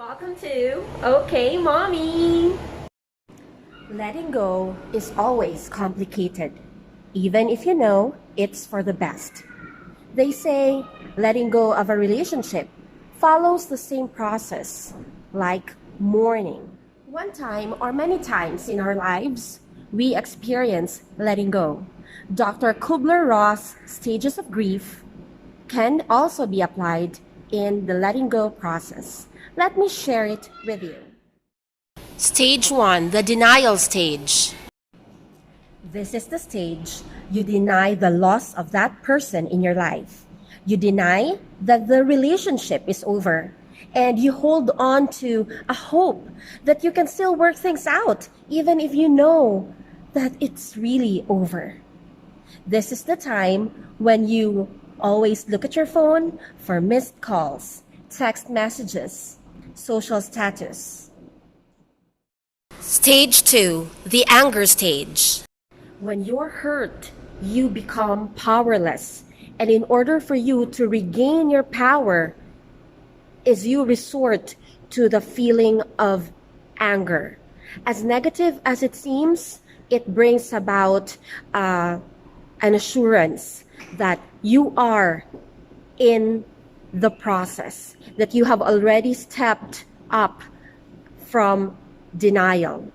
Welcome to Okay Mommy. Letting go is always complicated, even if you know it's for the best. They say letting go of a relationship follows the same process, like mourning. One time or many times in our lives, we experience letting go. Dr. Kubler-Ross stages of grief can also be applied in the letting go process. Let me share it with you. Stage 1, the denial stage. This is the stage you deny the loss of that person in your life. You deny that the relationship is over, and you hold on to a hope that you can still work things out, even if you know that it's really over. This is the time when you always look at your phone for missed calls, text messages, social status. Stage 2, the anger stage. When you're hurt, you become powerless. And in order for you to regain your power, is you resort to the feeling of anger. As negative as it seems, it brings about an assurance that you are in the process, that you have already stepped up from denial.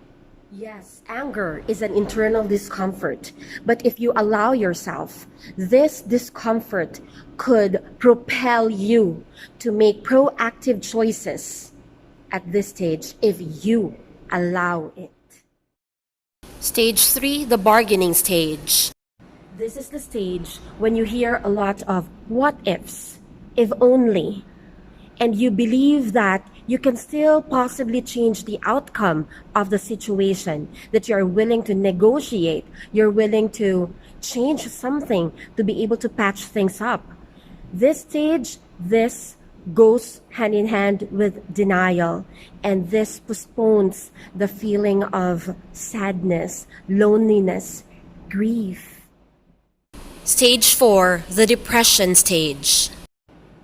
Yes, anger is an internal discomfort, but if you allow yourself, this discomfort could propel you to make proactive choices at this stage if you allow it. Stage 3, the bargaining stage. This is the stage when you hear a lot of what ifs, if only, and you believe that you can still possibly change the outcome of the situation, that you're willing to negotiate, you're willing to change something to be able to patch things up. This stage, this goes hand in hand with denial, and this postpones the feeling of sadness, loneliness, grief. Stage 4, the depression stage.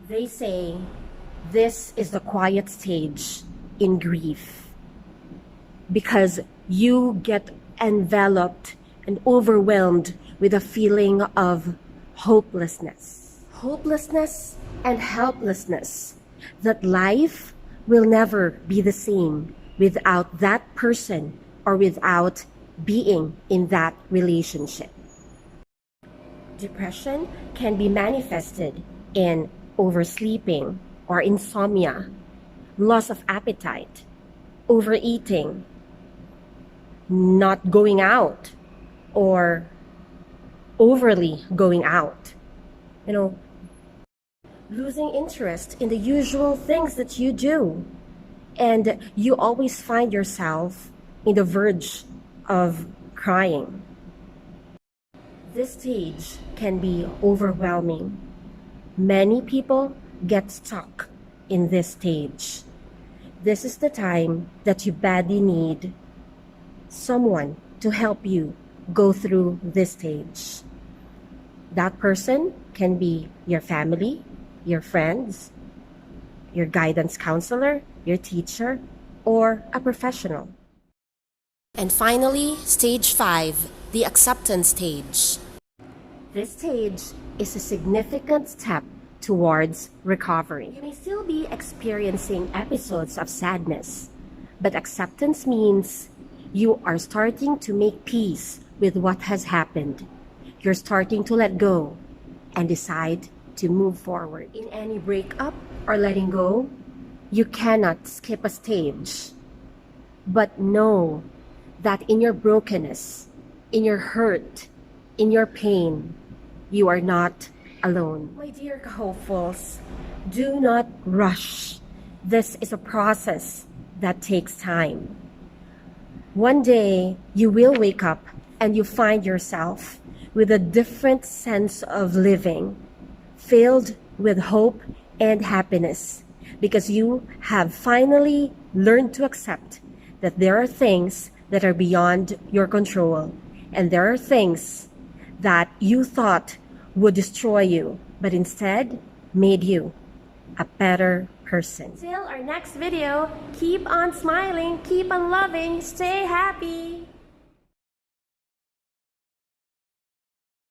They say this is the quiet stage in grief because you get enveloped and overwhelmed with a feeling of hopelessness. Hopelessness and helplessness, that life will never be the same without that person or without being in that relationship. Depression can be manifested in oversleeping or insomnia, loss of appetite, overeating, not going out, or overly going out. Losing interest in the usual things that you do. And you always find yourself in the verge of crying. This stage can be overwhelming. Many people get stuck in this stage. This is the time that you badly need someone to help you go through this stage. That person can be your family, your friends, your guidance counselor, your teacher, or a professional. And finally, stage 5, the acceptance stage. This stage is a significant step towards recovery. You may still be experiencing episodes of sadness, but acceptance means you are starting to make peace with what has happened. You're starting to let go and decide to move forward. In any breakup or letting go, you cannot skip a stage. But know that in your brokenness, in your hurt, in your pain, you are not alone. My dear hopefuls, do not rush. This is a process that takes time. One day, you will wake up and you find yourself with a different sense of living, filled with hope and happiness, because you have finally learned to accept that there are things that are beyond your control, and there are things that you thought would destroy you, but instead made you a better person. Until our next video, keep on smiling, keep on loving, stay happy.